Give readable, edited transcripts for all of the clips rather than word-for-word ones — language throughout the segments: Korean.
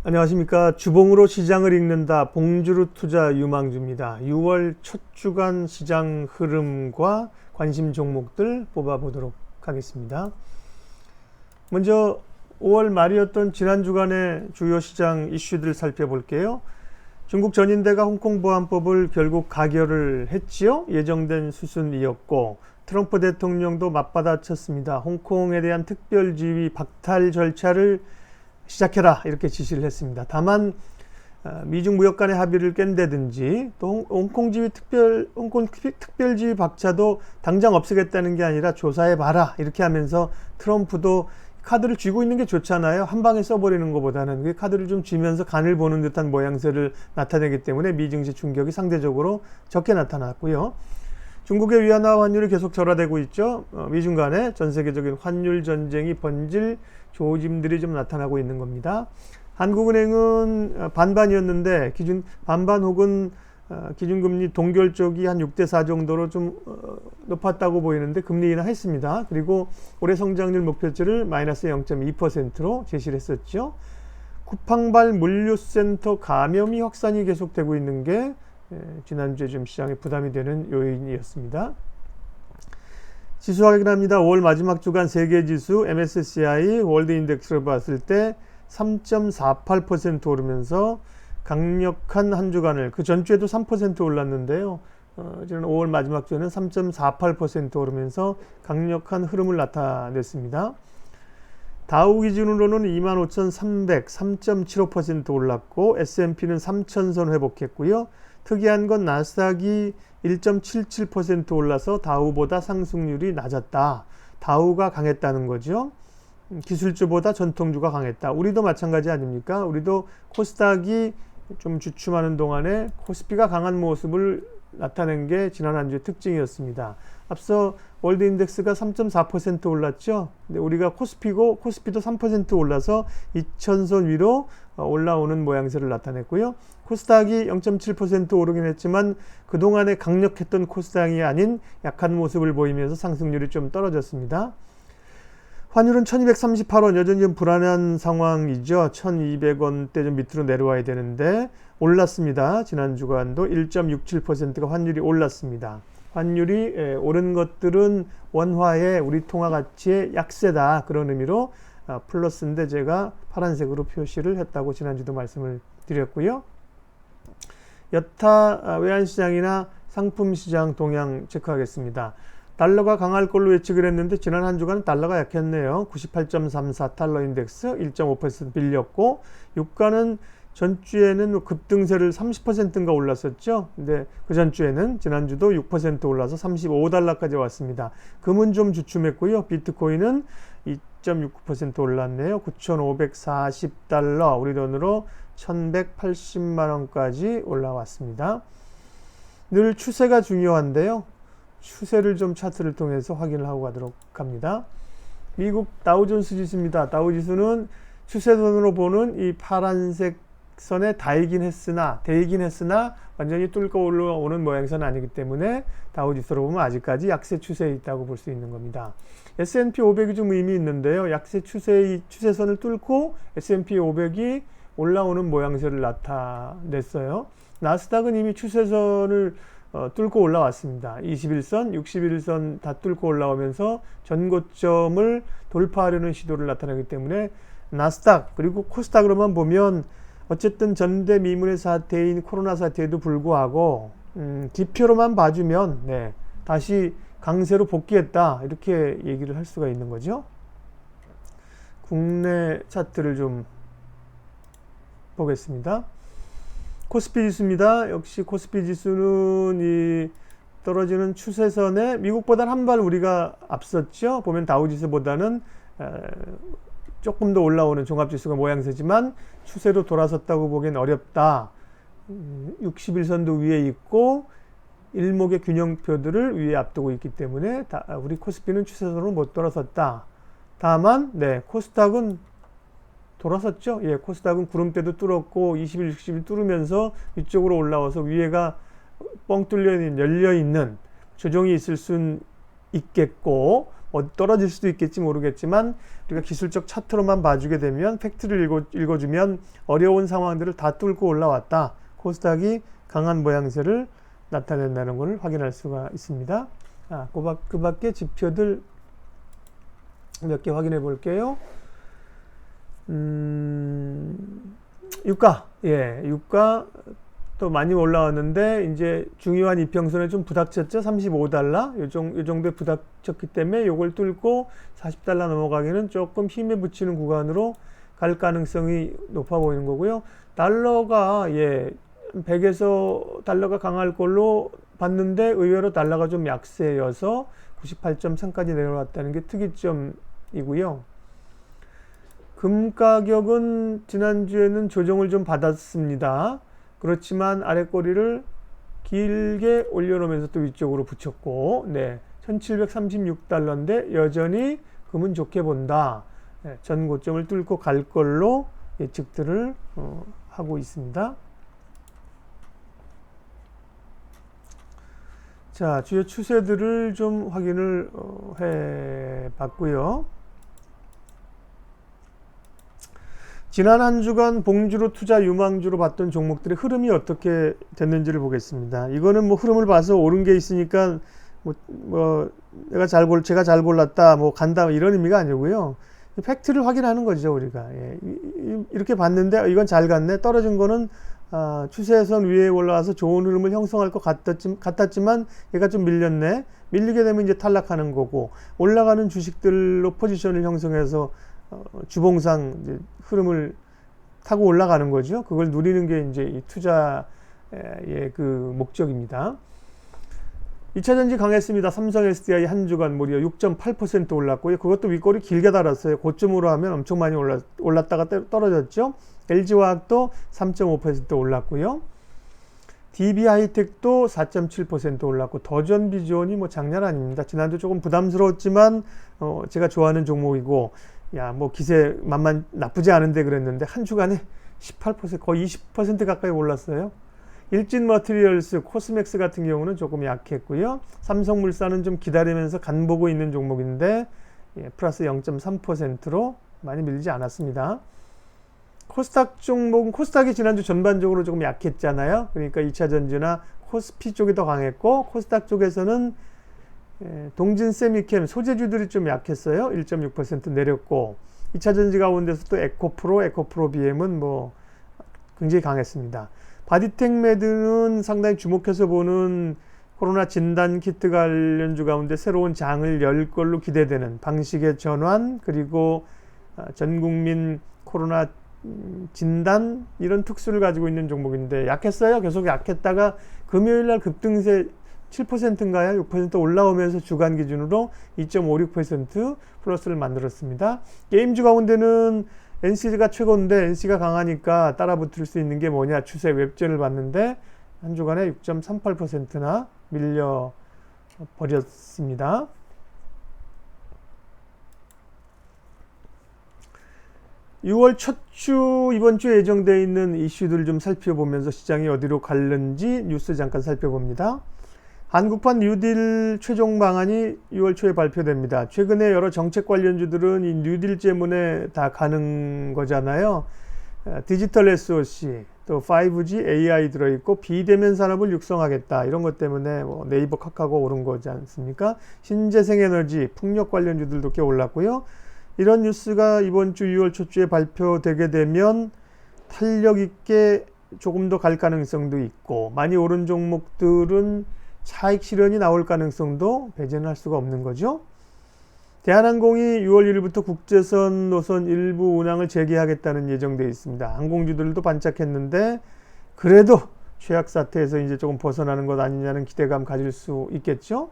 안녕하십니까. 주봉으로 시장을 읽는다. 봉주루 투자 유망주입니다. 6월 첫 주간 시장 흐름과 관심 종목들 뽑아보도록 하겠습니다. 먼저 5월 말이었던 지난 주간의 주요 시장 이슈들 살펴볼게요. 중국 전인대가 홍콩 보안법을 결국 가결을 했지요. 예정된 수순이었고 트럼프 대통령도 맞받아쳤습니다. 홍콩에 대한 특별지위 박탈 절차를 시작해라 이렇게 지시를 했습니다. 다만 미중 무역 간의 합의를 깬다든지 또 홍콩 특별지위 박차도 당장 없애겠다는 게 아니라 조사해봐라 이렇게 하면서 트럼프도 카드를 쥐고 있는 게 좋잖아요. 한 방에 써버리는 것보다는 그 카드를 좀 쥐면서 간을 보는 듯한 모양새를 나타내기 때문에 미증시 충격이 상대적으로 적게 나타났고요. 중국의 위안화 환율이 계속 절하되고 있죠. 미중 간의 전 세계적인 환율 전쟁이 번질 조짐들이 좀 나타나고 있는 겁니다. 한국은행은 반반이었는데 반반 혹은 기준금리 동결 쪽이 한 6대4 정도로 좀 높았다고 보이는데 금리 인하했습니다. 그리고 올해 성장률 목표치를 마이너스 0.2%로 제시를 했었죠. 쿠팡발 물류센터 감염이 확산이 계속되고 있는 게 지난주에 좀 시장에 부담이 되는 요인이었습니다. 지수 확인합니다. 5월 마지막 주간 세계지수 MSCI 월드인덱스를 봤을 때 3.48% 오르면서 강력한 한 주간을, 그 전주에도 3% 올랐는데요. 지난 5월 마지막 주에는 3.48% 오르면서 강력한 흐름을 나타냈습니다. 다우 기준으로는 25,300, 3.75% 올랐고 S&P는 3,000선 회복했고요. 특이한 건 나스닥이 1.77% 올라서 다우보다 상승률이 낮았다. 다우가 강했다는 거죠. 기술주보다 전통주가 강했다. 우리도 마찬가지 아닙니까? 우리도 코스닥이 좀 주춤하는 동안에 코스피가 강한 모습을 나타낸 게 지난 한 주의 특징이었습니다. 앞서 월드인덱스가 3.4% 올랐죠. 근데 우리가 코스피도 3% 올라서 2000선 위로 올라오는 모양새를 나타냈고요. 코스닥이 0.7% 오르긴 했지만 그동안에 강력했던 코스닥이 아닌 약한 모습을 보이면서 상승률이 좀 떨어졌습니다. 환율은 1238원, 여전히 좀 불안한 상황이죠. 1200원대 좀 밑으로 내려와야 되는데 올랐습니다. 지난 주간도 1.67%가 환율이 올랐습니다. 환율이 오른 것들은 원화의 우리 통화 가치의 약세다, 그런 의미로 플러스인데 제가 파란색으로 표시를 했다고 지난주도 말씀을 드렸고요. 여타 외환시장이나 상품시장 동향 체크하겠습니다. 달러가 강할 걸로 예측을 했는데 지난 한 주간 달러가 약했네요. 98.34 달러 인덱스 1.5% 빌렸고, 유가는 전주에는 급등세를 30%인가 올랐었죠. 근데 그 전주에는 지난주도 6% 올라서 35달러까지 왔습니다. 금은 좀 주춤했고요. 비트코인은 2.69% 올랐네요. 9,540달러, 우리 돈으로 1,180만 원까지 올라왔습니다. 늘 추세가 중요한데요. 추세를 좀 차트를 통해서 확인을 하고 가도록 합니다. 미국 다우존스 지수입니다. 다우지수는 추세선으로 보는 이 파란색 선에 대이긴 했으나 완전히 뚫고 올라오는 모양새는 아니기 때문에 다우지수로 보면 아직까지 약세 추세에 있다고 볼 수 있는 겁니다. S&P 500이 좀 의미 있는데요. 약세 추세선을 뚫고 S&P 500이 올라오는 모양새를 나타냈어요. 나스닥은 이미 추세선을 뚫고 올라왔습니다. 21선, 61선 다 뚫고 올라오면서 전고점을 돌파하려는 시도를 나타내기 때문에 나스닥 그리고 코스닥으로만 보면 어쨌든 전대미문의 사태인 코로나 사태에도 불구하고 지표로만 봐주면 다시 강세로 복귀했다, 이렇게 얘기를 할 수가 있는 거죠. 국내 차트를 좀 보겠습니다. 코스피 지수입니다. 역시 코스피 지수는 이 떨어지는 추세선에 미국보다는 한 발 우리가 앞섰죠. 보면 다우지수보다는 조금 더 올라오는 종합지수가 모양새지만 추세로 돌아섰다고 보기엔 어렵다. 61선도 위에 있고 일목의 균형표들을 위에 앞두고 있기 때문에 우리 코스피는 추세선으로 못 돌아섰다. 다만 코스닥은 돌아섰죠. 코스닥은 구름대도 뚫었고 20일, 60일 뚫으면서 위쪽으로 올라와서 위에가 뻥 뚫려 있는, 열려 있는 조정이 있을 순 있겠고, 떨어질 수도 있겠지 모르겠지만 우리가 기술적 차트로만 봐주게 되면 팩트를 읽어주면 어려운 상황들을 다 뚫고 올라왔다. 코스닥이 강한 모양새를 나타낸다는 것을 확인할 수가 있습니다. 그 밖에 지표들 몇 개 확인해 볼게요. 유가, 유가 또 많이 올라왔는데 이제 중요한 이평선에 좀 부닥쳤죠. 35달러 요 정도에 부닥쳤기 때문에 요걸 뚫고 40달러 넘어가기는 조금 힘에 붙이는 구간으로 갈 가능성이 높아 보이는 거고요. 달러가 100에서 달러가 강할 걸로 봤는데 의외로 달러가 좀 약세여서 98.3까지 내려왔다는 게 특이점이고요. 금 가격은 지난주에는 조정을 좀 받았습니다. 그렇지만 아랫꼬리를 길게 올려놓으면서 또 위쪽으로 붙였고, 1736달러인데 여전히 금은 좋게 본다. 전 고점을 뚫고 갈 걸로 예측들을 하고 있습니다. 자, 주요 추세들을 좀 확인을 해 봤고요. 지난 한 주간 봉주로 투자 유망주로 봤던 종목들의 흐름이 어떻게 됐는지를 보겠습니다. 이거는 뭐 흐름을 봐서 옳은 게 있으니까 제가 잘 골랐다, 간다 이런 의미가 아니고요. 팩트를 확인하는 거죠, 우리가. 이렇게 봤는데 이건 잘 갔네. 떨어진 거는 추세선 위에 올라와서 좋은 흐름을 형성할 것 같았지만 얘가 좀 밀렸네. 밀리게 되면 이제 탈락하는 거고, 올라가는 주식들로 포지션을 형성해서 주봉상 이제 흐름을 타고 올라가는 거죠. 그걸 누리는 게 이제 이 투자의 그 목적입니다. 2차전지 강했습니다. 삼성 SDI 한 주간 무려 6.8% 올랐고요. 그것도 윗꼬리 길게 달았어요. 고점으로 하면 엄청 많이 올랐다가 떨어졌죠. LG화학도 3.5% 올랐고요. DB하이텍도 4.7% 올랐고, 더전비전이 장난 아닙니다. 지난주 조금 부담스러웠지만 제가 좋아하는 종목이고, 기세 만만 나쁘지 않은데 그랬는데 한 주간에 18% 거의 20% 가까이 올랐어요. 일진머티리얼스, 코스맥스 같은 경우는 조금 약했고요. 삼성물산은 좀 기다리면서 간 보고 있는 종목인데 플러스 0.3%로 많이 밀리지 않았습니다. 코스닥 종목은 코스닥이 지난주 전반적으로 조금 약했잖아요. 그러니까 2차전지나 코스피 쪽이 더 강했고, 코스닥 쪽에서는 동진 세미캠 소재주들이 좀 약했어요. 1.6% 내렸고, 2차전지 가운데서 또 에코프로 BM은 굉장히 강했습니다. 바디텍메드는 상당히 주목해서 보는 코로나 진단 키트 관련주 가운데 새로운 장을 열 걸로 기대되는 방식의 전환, 그리고 전국민 코로나 진단, 이런 특수를 가지고 있는 종목인데 약했어요. 계속 약했다가 금요일날 급등세 7%인가요? 6% 올라오면서 주간 기준으로 2.56% 플러스를 만들었습니다. 게임주 가운데는 NC가 최고인데 NC가 강하니까 따라붙을 수 있는 게 뭐냐, 추세 웹전을 봤는데 한 주간에 6.38%나 밀려버렸습니다. (6월) 첫 주 이번 주에 예정되어 있는 이슈들을 좀 살펴보면서 시장이 어디로 갈는지 뉴스 잠깐 살펴봅니다. 한국판 뉴딜 최종 방안이 6월 초에 발표됩니다. 최근에 여러 정책 관련주들은 이 뉴딜 때문에 다 가는 거잖아요. 디지털 SOC, 또 5G, AI 들어있고 비대면 산업을 육성하겠다, 이런 것 때문에 네이버, 카카오가 오른 거지 않습니까? 신재생에너지, 풍력 관련주들도 꽤 올랐고요. 이런 뉴스가 이번 주 6월 초주에 발표되게 되면 탄력 있게 조금 더 갈 가능성도 있고, 많이 오른 종목들은 차익 실현이 나올 가능성도 배제는 할 수가 없는 거죠. 대한항공이 6월 1일부터 국제선 노선 일부 운항을 재개하겠다는 예정되어 있습니다. 항공주들도 반짝했는데 그래도 최악 사태에서 이제 조금 벗어나는 것 아니냐는 기대감 가질 수 있겠죠.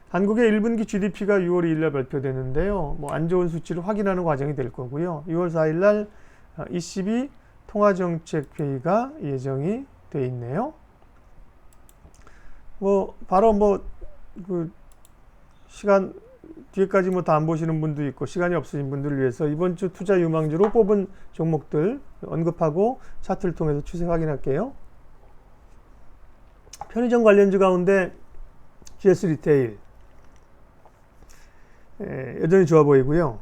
한국의 1분기 GDP가 6월 2일날 발표되는데요. 안 좋은 수치를 확인하는 과정이 될 거고요. 6월 4일날 ECB 통화정책회의가 예정이 되어 있네요. 바로 시간 뒤에까지 다 안 보시는 분도 있고 시간이 없으신 분들을 위해서 이번 주 투자 유망주로 뽑은 종목들 언급하고 차트를 통해서 추세 확인할게요. 편의점 관련주 가운데 GS 리테일 여전히 좋아 보이고요.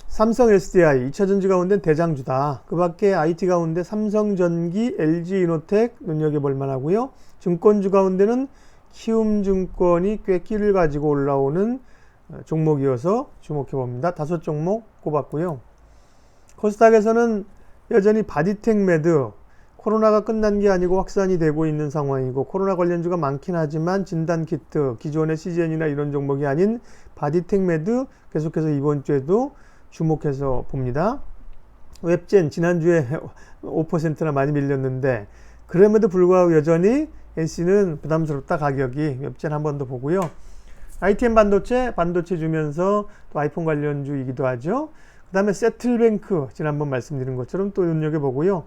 삼성 SDI 2차전지 가운데 대장주다. 그 밖에 IT 가운데 삼성전기, LG이노텍 눈여겨볼 만하고요. 증권주 가운데는 키움증권이 꽤 끼를 가지고 올라오는 종목이어서 주목해 봅니다. 5종목 꼽았고요. 코스닥에서는 여전히 바디텍메드, 코로나가 끝난 게 아니고 확산이 되고 있는 상황이고 코로나 관련주가 많긴 하지만 진단키트, 기존의 CGN이나 이런 종목이 아닌 바디텍메드 계속해서 이번 주에도 주목해서 봅니다. 웹젠 지난주에 5%나 많이 밀렸는데 그럼에도 불구하고 여전히 NC는 부담스럽다. 가격이. 웹젠 한 번 더 보고요. ITM 반도체 주면서 또 아이폰 관련주이기도 하죠. 그 다음에 세틀뱅크 지난번 말씀드린 것처럼 또 눈여겨보고요.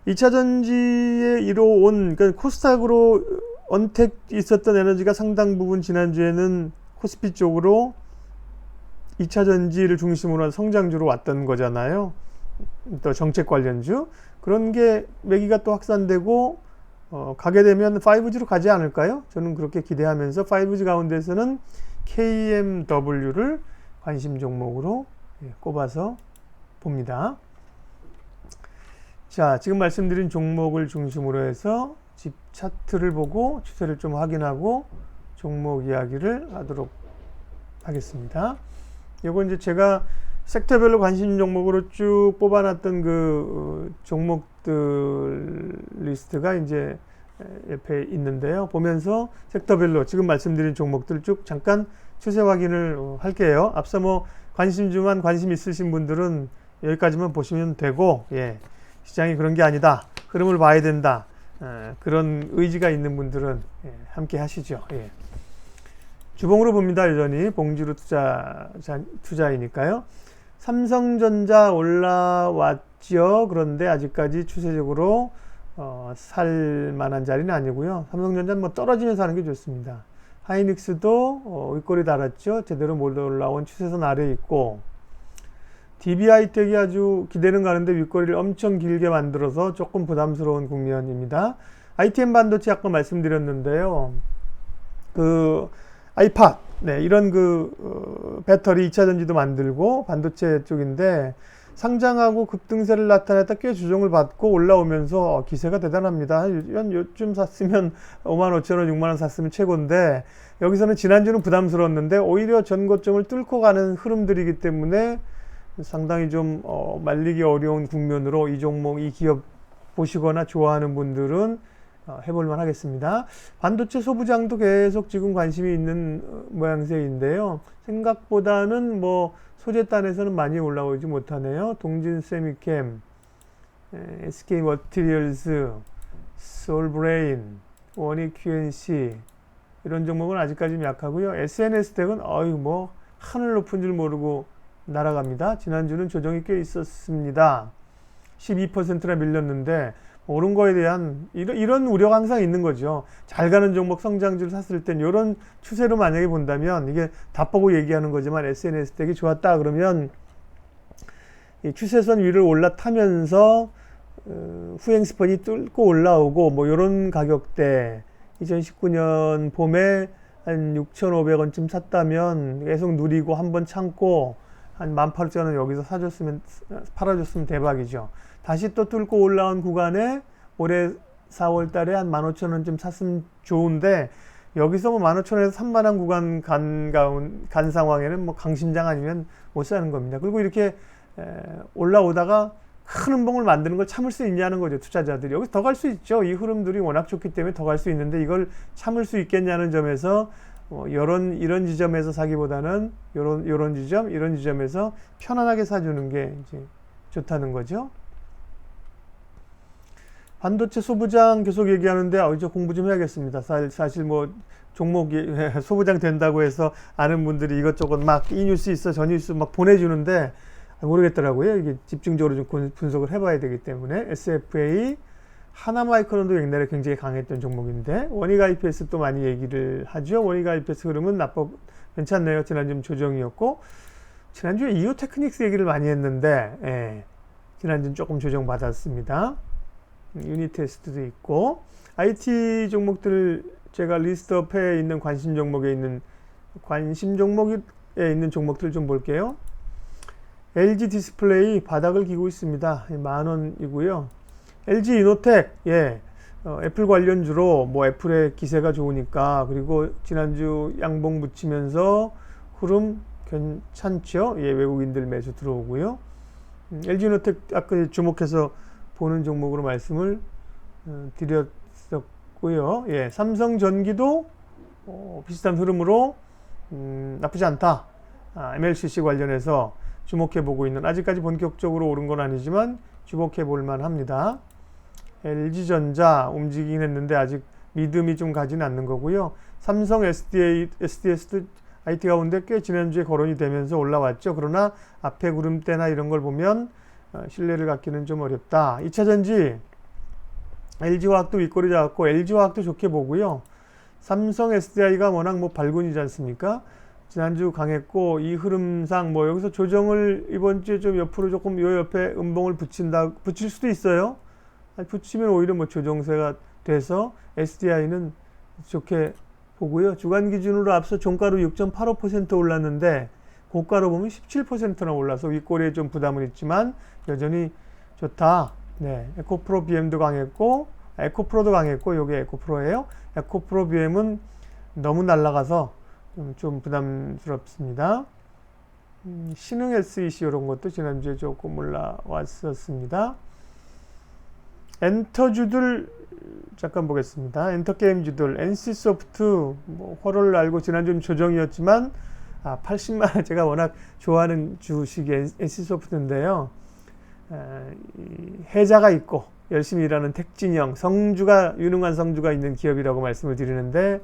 2차전지에 이뤄온 그러니까 코스닥으로 언택 있었던 에너지가 상당 부분 지난주에는 코스피 쪽으로 2차전지를 중심으로 한 성장주로 왔던 거잖아요. 또 정책 관련주. 그런 게 매기가 또 확산되고 가게 되면 5G로 가지 않을까요? 저는 그렇게 기대하면서 5G 가운데서는 KMW를 관심 종목으로 꼽아서 봅니다. 자, 지금 말씀드린 종목을 중심으로 해서 집 차트를 보고 추세를 좀 확인하고 종목 이야기를 하도록 하겠습니다. 이건 이제 제가 섹터별로 관심 종목으로 쭉 뽑아놨던 그 종목들 리스트가 이제 옆에 있는데요. 보면서 섹터별로 지금 말씀드린 종목들 쭉 잠깐 추세 확인을 할게요. 앞서 뭐 관심주만 관심 있으신 분들은 여기까지만 보시면 되고, 시장이 그런 게 아니다. 흐름을 봐야 된다. 그런 의지가 있는 분들은 함께 하시죠. 주봉으로 봅니다. 여전히 봉지로 투자이니까요. 삼성전자 올라왔죠. 그런데 아직까지 추세적으로 살 만한 자리는 아니고요. 삼성전자는 뭐 떨어지면서 하는 게 좋습니다. 하이닉스도 윗꼬리 달았죠. 제대로 못 올라온 추세선 아래에 있고 DB하이텍이 아주 기대는 가는데 윗꼬리를 엄청 길게 만들어서 조금 부담스러운 국면입니다. ITM 반도체 아까 말씀드렸는데요. 그 아이팟, 이런 배터리 2차전지도 만들고 반도체 쪽인데 상장하고 급등세를 나타냈다 꽤 조정을 받고 올라오면서 기세가 대단합니다. 요쯤 샀으면 55,000원, 6만원 샀으면 최고인데 여기서는 지난주는 부담스러웠는데 오히려 전고점을 뚫고 가는 흐름들이기 때문에 상당히 좀 말리기 어려운 국면으로 이 종목, 이 기업 보시거나 좋아하는 분들은 해볼만 하겠습니다. 반도체 소부장도 계속 지금 관심이 있는 모양새인데요. 생각보다는 뭐 소재단에서는 많이 올라오지 못하네요. 동진세미캠, SK머티리얼스, 솔브레인, 원익QNC 이런 종목은 아직까지 약하고요. SNS텍은 뭐 하늘 높은 줄 모르고 날아갑니다. 지난주는 조정이 꽤 있었습니다. 12%나 밀렸는데 오른 거에 대한 이런 우려가 항상 있는 거죠. 잘 가는 종목 성장주를 샀을 땐 이런 추세로 만약에 본다면 이게 다 보고 얘기하는 거지만 SNS텍이 좋았다 그러면 이 추세선 위를 올라타면서 후행 스펀이 뚫고 올라오고 뭐 이런 가격대 2019년 봄에 한 6,500원쯤 샀다면 계속 누리고 한번 참고 한 18,000원 여기서 팔아줬으면 대박이죠. 다시 또 뚫고 올라온 구간에 올해 4월 달에 한 15,000원쯤 샀으면 좋은데 여기서 뭐 15,000원에서 3만원 구간 간 상황에는 뭐 강심장 아니면 못 사는 겁니다. 그리고 이렇게 올라오다가 큰 음봉을 만드는 걸 참을 수 있냐는 거죠. 투자자들이. 여기서 더 갈 수 있죠. 이 흐름들이 워낙 좋기 때문에 더 갈 수 있는데 이걸 참을 수 있겠냐는 점에서 이런 지점에서 사기보다는 이런 지점, 이런 지점에서 편안하게 사주는 게 이제 좋다는 거죠. 반도체 소부장 계속 얘기하는데 이제 공부 좀 해야겠습니다. 사실 뭐 종목이 소부장 된다고 해서 아는 분들이 이것저것 막 이 뉴스 있어 저 뉴스 막 보내주는데 모르겠더라고요. 이게 집중적으로 좀 분석을 해봐야 되기 때문에 SFA 하나마이크론도 옛날에 굉장히 강했던 종목인데 원익 IPS 또 많이 얘기를 하죠. 원익 IPS 흐름은 괜찮네요. 지난주 조정이었고 지난주에 이오테크닉스 얘기를 많이 했는데 지난주는 조금 조정받았습니다. 유니테스트도 있고 IT 종목들 제가 리스트업에 있는 관심 종목에 있는 관심 종목이 있는 종목들 좀 볼게요. LG 디스플레이 바닥을 기고 있습니다. 10,000원이고요. LG 이노텍, 애플 관련주로 뭐 애플의 기세가 좋으니까, 그리고 지난주 양봉 붙이면서 흐름 괜찮죠? 외국인들 매수 들어오고요. LG 이노텍 아까 주목해서 보는 종목으로 말씀을 드렸었고요. 삼성전기도 비슷한 흐름으로 나쁘지 않다. MLCC 관련해서 주목해 보고 있는, 아직까지 본격적으로 오른 건 아니지만 주목해 볼 만합니다. LG전자 움직이긴 했는데 아직 믿음이 좀 가지는 않는 거고요. 삼성 SDS도 IT 가운데 꽤 지난주에 거론이 되면서 올라왔죠. 그러나 앞에 구름대나 이런 걸 보면 신뢰를 갖기는 좀 어렵다. 2차전지 LG화학도 윗꼬리 잡았고 LG화학도 좋게 보고요. 삼성 SDI가 워낙 뭐 발군이지 않습니까? 지난주 강했고 이 흐름상 뭐 여기서 조정을 이번 주에 좀 옆으로 조금 요 옆에 음봉을 붙일 수도 있어요. 붙이면 오히려 뭐 조정세가 돼서 SDI는 좋게 보고요. 주간 기준으로 앞서 종가로 6.85% 올랐는데 고가로 보면 17%나 올라서 윗꼬리에 좀 부담은 있지만 여전히 좋다. 에코프로 BM도 강했고 에코프로도 강했고 요게 에코프로예요. 에코프로 BM은 너무 날아가서 좀 부담스럽습니다. 신흥 SEC 이런 것도 지난주에 조금 올라왔었습니다. 엔터주들 잠깐 보겠습니다. 엔터게임주들 NC소프트 뭐 호러를 알고 지난주는 조정이었지만 80만원 제가 워낙 좋아하는 주식이 NC소프트인데요. 해자가 있고 열심히 일하는 택진형 유능한 성주가 있는 기업이라고 말씀을 드리는데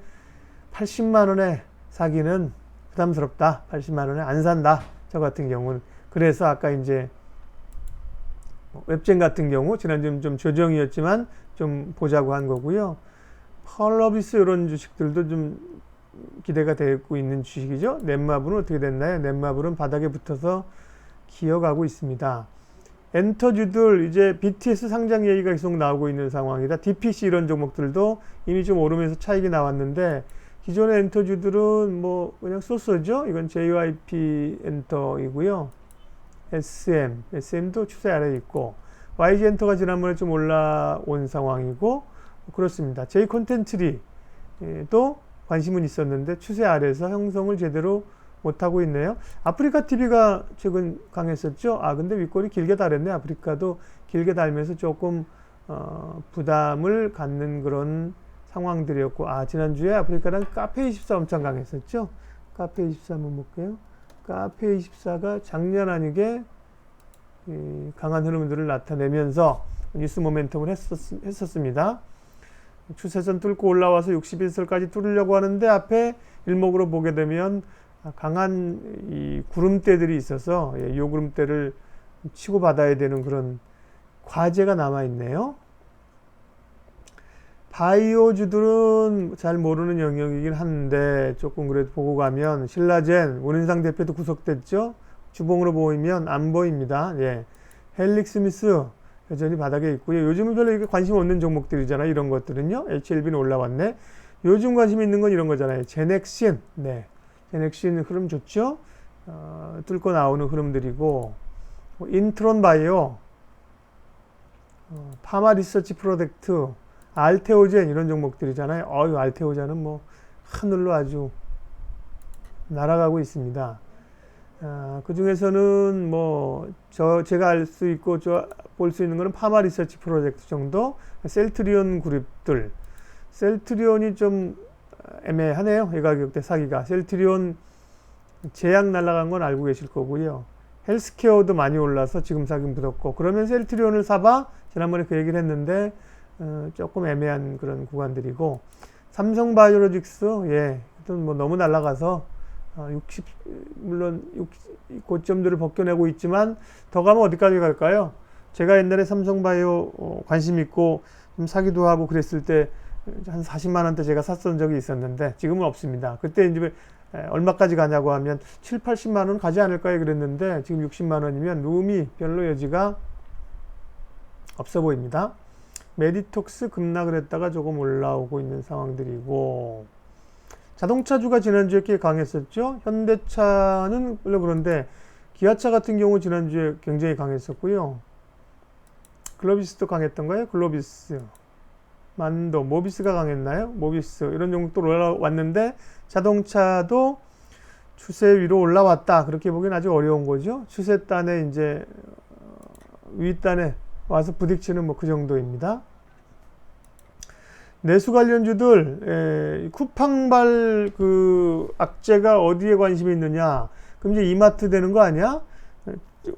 80만원에 사기는 부담스럽다. 80만원에 안 산다. 저 같은 경우는. 그래서 아까 이제 웹젠 같은 경우 지난주는 좀 조정이었지만 좀 보자고 한 거고요. 펄러비스 이런 주식들도 좀 기대가 되고 있는 주식이죠. 넷마블은 어떻게 됐나요? 넷마블은 바닥에 붙어서 기어가고 있습니다. 엔터주들 이제 BTS 상장 얘기가 계속 나오고 있는 상황이다. DPC 이런 종목들도 이미 좀 오르면서 차익이 나왔는데 기존의 엔터주들은 뭐 그냥 쏘쏘죠. 이건 JYP 엔터이고요. SM도 추세 아래에 있고 YG 엔터가 지난번에 좀 올라온 상황이고 그렇습니다. J 콘텐츠리도 관심은 있었는데 추세 아래에서 형성을 제대로 못하고 있네요. 아프리카 TV가 최근 강했었죠. 근데 윗골이 길게 달했네. 아프리카도 길게 달면서 조금 부담을 갖는 그런 상황들이었고 지난주에 아프리카랑 카페24 엄청 강했었죠. 카페24 한번 볼게요. 카페24가 작년 아니게 강한 흐름들을 나타내면서 뉴스 모멘텀을 했었습니다. 추세선 뚫고 올라와서 61선까지 뚫으려고 하는데 앞에 일목으로 보게 되면 강한 이 구름대들이 있어서 이 구름대를 치고 받아야 되는 그런 과제가 남아 있네요. 바이오주들은 잘 모르는 영역이긴 한데 조금 그래도 보고 가면 신라젠 원인상 대표도 구속됐죠. 주봉으로 보이면 안 보입니다. 헬릭스미스 여전히 바닥에 있고요. 요즘은 별로 이렇게 관심 없는 종목들이잖아요. 이런 것들은요. HLB는 올라왔네. 요즘 관심 있는 건 이런 거잖아요. 제넥신. 제넥신 흐름 좋죠. 뚫고 나오는 흐름들이고 인트론 바이오, 파마 리서치 프로젝트, 알테오젠 이런 종목들이잖아요. 알테오젠은 뭐 하늘로 아주 날아가고 있습니다. 그 중에서는 뭐 제가 알 수 있고 볼 수 있는 거는 파마 리서치 프로젝트 정도, 셀트리온 그룹들. 셀트리온이 좀 애매하네요. 이 가격대 사기가. 셀트리온 제약 날아간 건 알고 계실 거고요. 헬스케어도 많이 올라서 지금 사기 무섭고, 그러면 셀트리온을 사봐? 지난번에 그 얘기를 했는데 조금 애매한 그런 구간들이고, 삼성바이오로직스 뭐 너무 날아가서 물론 고점들을 벗겨내고 있지만 더 가면 어디까지 갈까요? 제가 옛날에 삼성바이오 관심 있고 좀 사기도 하고 그랬을 때 한 40만 원대 제가 샀던 적이 있었는데 지금은 없습니다. 그때 이제 얼마까지 가냐고 하면 7, 80만 원 가지 않을까요? 그랬는데 지금 60만 원이면 룸이 별로 여지가 없어 보입니다. 메디톡스 급락을 했다가 조금 올라오고 있는 상황들이고, 자동차주가 지난주에 꽤 강했었죠. 현대차는 물론 그런데 기아차 같은 경우 지난주에 굉장히 강했었고요. 글로비스도 강했던가요? 글로비스, 만도, 모비스가 강했나요? 모비스 이런 종목 또 올라왔는데 자동차도 추세 위로 올라왔다. 그렇게 보기는 아주 어려운 거죠. 추세단에 이제 윗단에 와서 부딪히는 뭐 그 정도입니다. 내수 관련주들, 쿠팡발 그 악재가 어디에 관심이 있느냐? 그럼 이제 이마트 되는 거 아니야?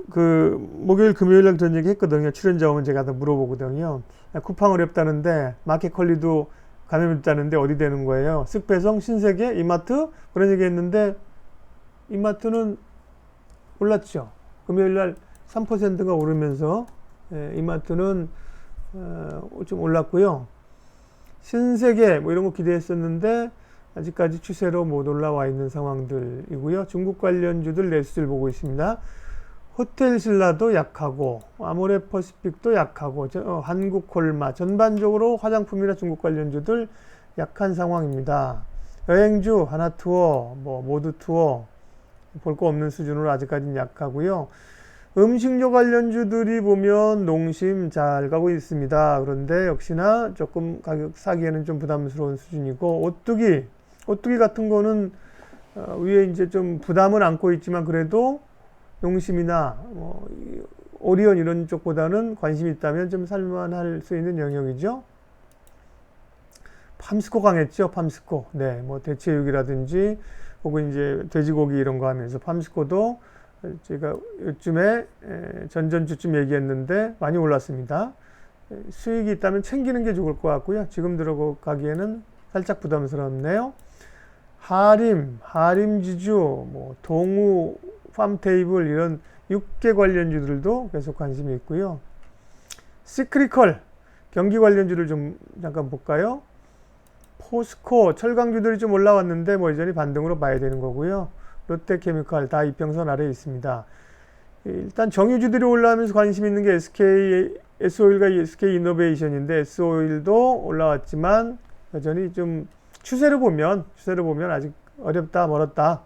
그 목요일 금요일 날 그런 얘기 했거든요. 출연자 오면 제가 다 물어보거든요. 쿠팡 어렵다는데 마켓 컬리도 감염됐다는데 어디 되는 거예요? 쓱배송, 신세계, 이마트 그런 얘기 했는데 이마트는 올랐죠. 금요일 날 3%가 오르면서 이마트는 좀 올랐고요. 신세계 뭐 이런 거 기대했었는데 아직까지 추세로 못 올라와 있는 상황들이고요. 중국 관련주들 내수를 보고 있습니다. 호텔신라도 약하고 아모레퍼시픽도 약하고 한국콜마 전반적으로 화장품이나 중국 관련주들 약한 상황입니다. 여행주 하나투어 뭐 모두투어 볼 거 없는 수준으로 아직까지는 약하고요. 음식료 관련주들이 보면 농심 잘 가고 있습니다. 그런데 역시나 조금 가격 사기에는 좀 부담스러운 수준이고 오뚜기 같은 거는 위에 이제 좀 부담은 안고 있지만 그래도 농심이나 뭐 오리온 이런 쪽보다는 관심이 있다면 좀 살만할 수 있는 영역이죠. 팜스코 강했죠. 팜스코. 네, 뭐 대체육이라든지 혹은 이제 돼지고기 이런 거 하면서 팜스코도 제가 요즘에 전전주쯤 얘기했는데 많이 올랐습니다. 수익이 있다면 챙기는 게 좋을 것 같고요. 지금 들어가기에는 살짝 부담스럽네요. 하림지주, 뭐 동우, 팜테이블 이런 6개 관련주들도 계속 관심이 있고요. 시크리컬 경기 관련주를 좀 잠깐 볼까요? 포스코 철강주들이 좀 올라왔는데 뭐 여전히 반등으로 봐야 되는 거고요. 롯데케미칼 다 이평선 아래에 있습니다. 일단 정유주들이 올라오면서 관심 있는 게 S오일과 SK이노베이션인데 S오일도 올라왔지만 여전히 좀 추세를 보면 아직 어렵다 멀었다.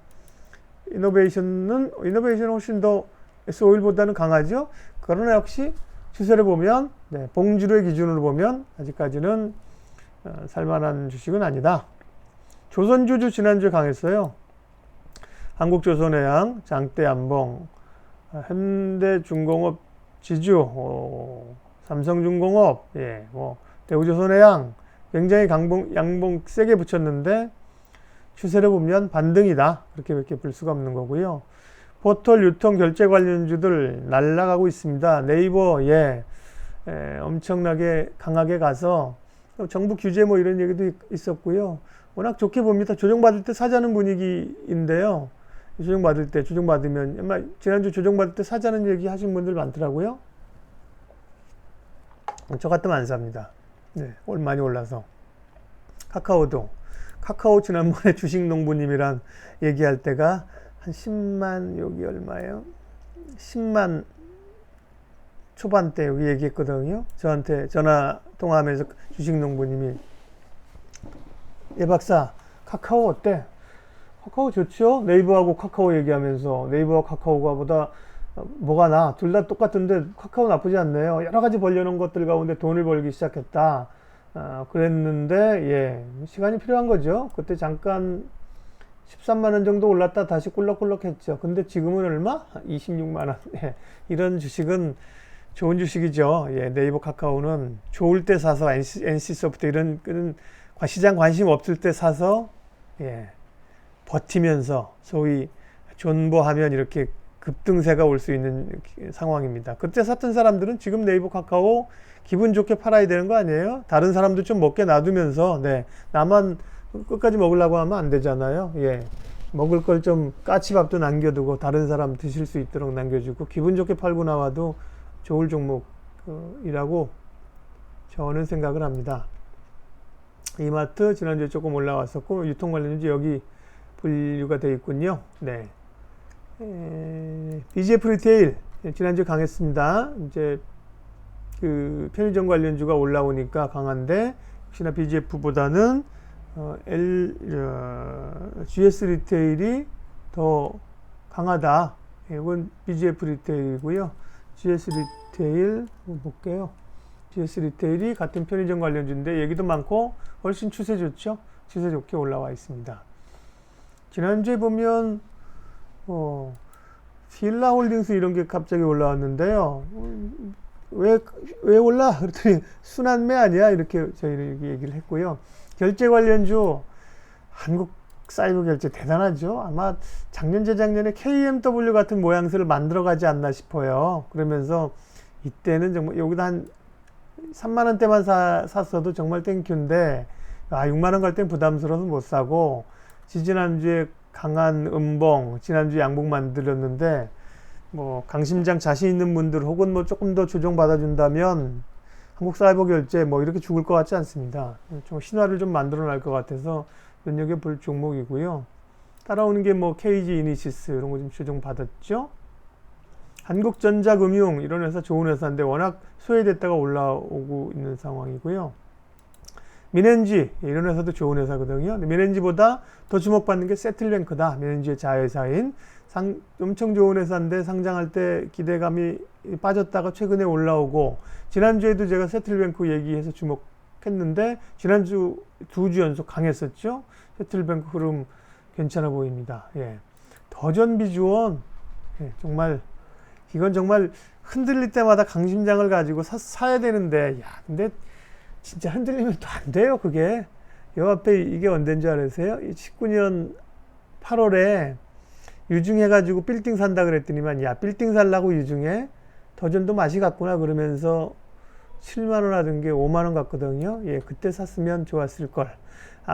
이노베이션은 훨씬 더 S오일보다는 강하죠. 그러나 역시 추세를 보면 봉주의 기준으로 보면 아직까지는 살만한 주식은 아니다. 조선주주 지난주에 강했어요. 한국조선해양, 장대암봉, 현대중공업 지주, 삼성중공업, 뭐 대우조선해양 굉장히 양봉 세게 붙였는데 추세를 보면 반등이다. 그렇게 볼 수가 없는 거고요. 포털 유통 결제 관련주들 날아가고 있습니다. 네이버 엄청나게 강하게 가서 정부 규제 뭐 이런 얘기도 있었고요. 워낙 좋게 봅니다. 조정받을 때 사자는 분위기인데요. 조정받으면 아마 지난주 조정받을 때 사자는 얘기 하신 분들 많더라고요. 저 같으면 안 삽니다. 네, 많이 올라서. 카카오 지난번에 주식농부님이랑 얘기할 때가 한 10만 여기 얼마예요? 10만 초반대 여기 얘기했거든요. 저한테 전화 통화하면서 주식농부님이 예 박사 카카오 어때? 카카오 좋죠? 네이버하고 카카오 얘기하면서 네이버와 카카오가 보다 뭐가 나? 둘 다 똑같은데 카카오 나쁘지 않네요. 여러 가지 벌려놓은 것들 가운데 돈을 벌기 시작했다. 그랬는데 시간이 필요한 거죠. 그때 잠깐 13만 원 정도 올랐다 다시 꿀럭꿀럭 했죠. 근데 지금은 얼마? 26만 원. 이런 주식은 좋은 주식이죠. 네이버 카카오는 좋을 때 사서 NC소프트 이런 시장 관심 없을 때 사서 버티면서 소위 존버하면 이렇게 급등세가 올 수 있는 상황입니다. 그때 샀던 사람들은 지금 네이버 카카오 기분 좋게 팔아야 되는 거 아니에요? 다른 사람도 좀 먹게 놔두면서 나만 끝까지 먹으려고 하면 안 되잖아요. 먹을 걸 좀 까치밥도 남겨두고 다른 사람 드실 수 있도록 남겨주고 기분 좋게 팔고 나와도 좋을 종목이라고 저는 생각을 합니다. 이마트 지난주에 조금 올라왔었고 유통 관련주 여기 분류가 되어 있군요. BGF 리테일 지난주에 강했습니다. 이제 그 편의점 관련주가 올라오니까 강한데 역시나 BGF보다는 GS 리테일이 더 강하다. 이건 BGF 리테일이고요. GS 리테일 볼게요. GS 리테일이 같은 편의점 관련주인데 얘기도 많고 훨씬 추세 좋죠. 추세 좋게 올라와 있습니다. 지난주에 보면 필라홀딩스 이런 게 갑자기 올라왔는데요. 왜 올라? 그랬더니 순환매 아니야? 이렇게 저희는 얘기를 했고요. 결제 관련주 한국 사이버 결제 대단하죠. 아마 작년 재작년에 KMW 같은 모양새를 만들어 가지 않나 싶어요. 그러면서 이때는 정말 여기다 한 3만 원대만 샀어도 정말 땡큐인데 6만 원 갈 땐 부담스러워서 못 사고 지난주에 강한 음봉, 지난주에 양봉 만들었는데 뭐 강심장 자신 있는 분들 혹은 뭐 조금 더 조정 받아준다면 한국 사이버 결제 뭐 이렇게 죽을 것 같지 않습니다. 좀 신화를 좀 만들어 날 것 같아서 눈여겨볼 종목이고요. 따라오는 게 뭐 KG 이니시스 이런 거 좀 조정 받았죠. 한국전자금융 이런 회사 좋은 회사인데 워낙 소외됐다가 올라오고 있는 상황이고요. 민엔지 이런 회사도 좋은 회사거든요. 민엔지보다 더 주목받는 게 세틀뱅크다. 민엔지의 자회사인 엄청 좋은 회사인데 상장할 때 기대감이 빠졌다가 최근에 올라오고 지난주에도 제가 세틀뱅크 얘기해서 주목했는데 지난주 2주 연속 강했었죠. 세틀뱅크 흐름 괜찮아 보입니다. 예. 더전비주원 정말 이건 정말 흔들릴 때마다 강심장을 가지고 사야 되는데 근데 진짜 흔들리면 또 안 돼요. 그게 요 앞에 이게 언제인 줄 아세요? 19년 8월에 유중해가지고 빌딩 산다 그랬더니만 빌딩 살라고 유중해? 더전도 맛이 갔구나 그러면서 7만원 하던 게 5만원 갔거든요. 그때 샀으면 좋았을 걸.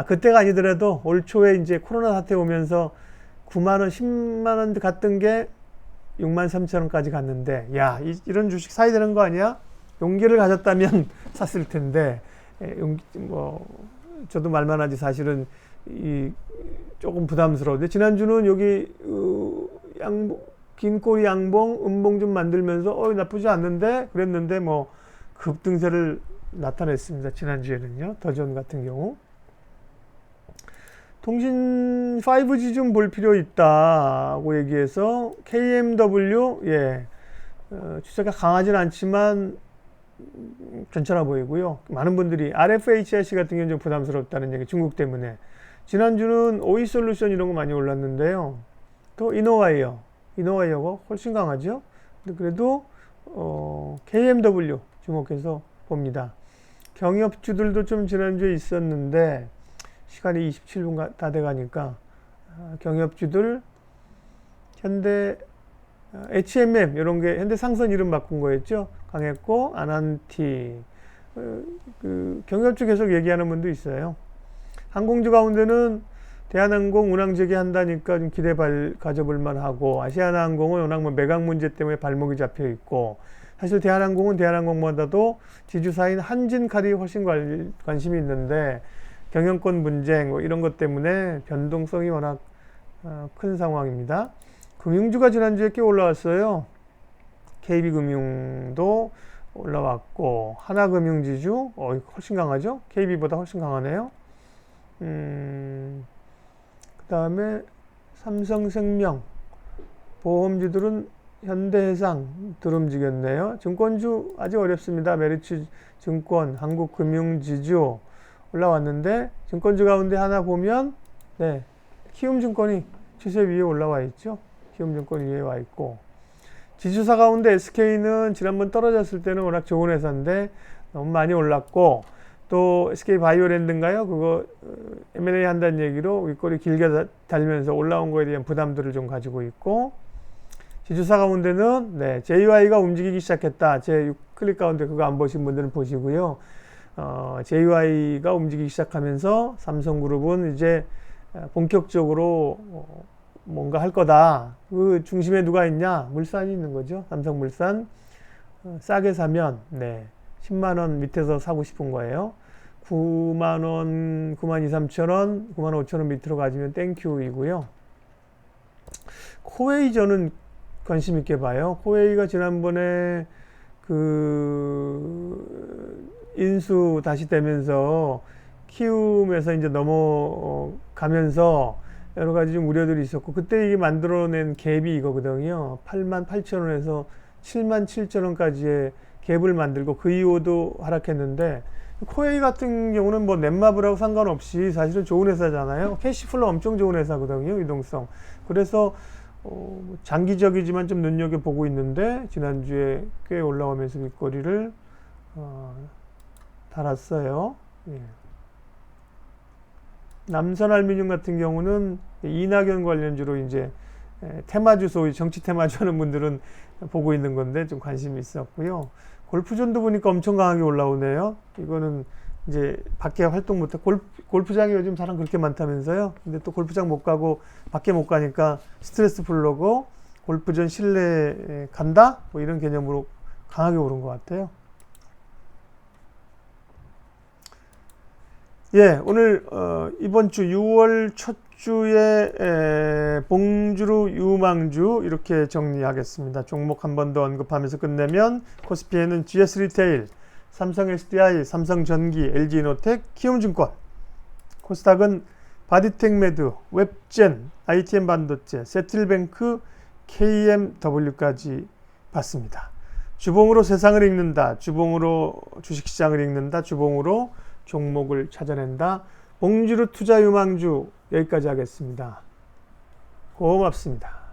그때가 아니더라도 올 초에 이제 코로나 사태 오면서 9만원 10만원 갔던 게 6만 3천원까지 갔는데 이런 주식 사야 되는 거 아니야? 용기를 가졌다면 샀을 텐데 저도 말만 하지 사실은 조금 부담스러운데 지난주는 여기 긴 꼬리 양봉 음봉 좀 만들면서 나쁘지 않는데 그랬는데 뭐 급등세를 나타냈습니다. 지난주에는요. 더전 같은 경우 통신 5G 좀 볼 필요 있다고 얘기해서 KMW 추세가 강하진 않지만 괜찮아 보이고요. 많은 분들이 RFHIC 같은 경우는 좀 부담스럽다는 얘기 중국 때문에 지난주는 오이솔루션 이런 거 많이 올랐는데요. 또 이노와이어가 훨씬 강하죠. 근데 그래도 KMW 주목해서 봅니다. 경협주들도 좀 지난주에 있었는데 시간이 27분 다 돼가니까 경협주들 현대 HMM 이런 게 현대 상선 이름 바꾼 거였죠. 강했고 아난티 경협주 계속 얘기하는 분도 있어요. 항공주 가운데는 대한항공 운항 재개한다니까 좀 기대 가져볼 만하고 아시아나항공은 워낙 뭐 매각 문제 때문에 발목이 잡혀 있고 사실 대한항공은 대한항공보다도 지주사인 한진칼이 훨씬 관심이 있는데 경영권 분쟁 이런 것 때문에 변동성이 워낙 큰 상황입니다. 금융주가 지난주에 꽤 올라왔어요. KB금융도 올라왔고 하나금융지주 훨씬 강하죠. KB보다 훨씬 강하네요. 그 다음에 삼성생명 보험주들은 현대해상 들음지겠네요. 증권주 아직 어렵습니다. 메리츠증권 한국금융지주 올라왔는데 증권주 가운데 하나 보면 키움증권이 추세 위에 올라와 있죠. 키움증권 위에 와 있고 지주사 가운데 SK는 지난번 떨어졌을 때는 워낙 좋은 회사인데 너무 많이 올랐고 또 SK바이오랜드인가요? 그거 M&A 한다는 얘기로 윗꼬리 길게 달면서 올라온 거에 대한 부담들을 좀 가지고 있고 지주사 가운데는 JY가 움직이기 시작했다. 제 클릭 가운데 그거 안 보신 분들은 보시고요. JY가 움직이기 시작하면서 삼성그룹은 이제 본격적으로 뭔가 할 거다. 그 중심에 누가 있냐? 물산이 있는 거죠. 삼성물산. 싸게 사면 10만 원 밑에서 사고 싶은 거예요. 9만 원, 9만 2, 3천 원, 9만 5천 원 밑으로 가지면 땡큐이고요. 코웨이 저는 관심 있게 봐요. 코웨이가 지난번에 인수 다시 되면서 키움에서 이제 넘어가면서 여러 가지 좀 우려들이 있었고, 그때 이게 만들어낸 갭이 이거거든요. 88,000원에서 77,000원까지의 갭을 만들고 그 이후도 하락했는데, 코웨이 같은 경우는 뭐 넷마블하고 상관없이 사실은 좋은 회사잖아요. 캐시플로 엄청 좋은 회사거든요, 유동성. 그래서 장기적이지만 좀 눈여겨보고 있는데, 지난주에 꽤 올라오면서 윗꼬리를 달았어요. 예. 남선알미늄 같은 경우는 이낙연 관련주로 이제 테마주, 소위 정치 테마주 하는 분들은 보고 있는 건데 좀 관심이 있었고요. 골프존도 보니까 엄청 강하게 올라오네요. 이거는 이제 밖에 활동 못해. 골프장이 요즘 사람 그렇게 많다면서요. 근데 또 골프장 못 가고 밖에 못 가니까 스트레스 풀려고 골프전 실내에 간다? 뭐 이런 개념으로 강하게 오른 것 같아요. 예, 오늘 이번 주 6월 첫 주에 봉주루 유망주 이렇게 정리하겠습니다. 종목 한 번 더 언급하면서 끝내면 코스피에는 GS 리테일, 삼성 SDI, 삼성전기, LG이노텍, 키움증권, 코스닥은 바디텍메드, 웹젠, ITM 반도체, 세틀뱅크, KMW까지 봤습니다. 주봉으로 세상을 읽는다. 주봉으로 주식시장을 읽는다. 주봉으로 종목을 찾아낸다. 봉주루 투자 유망주 여기까지 하겠습니다. 고맙습니다.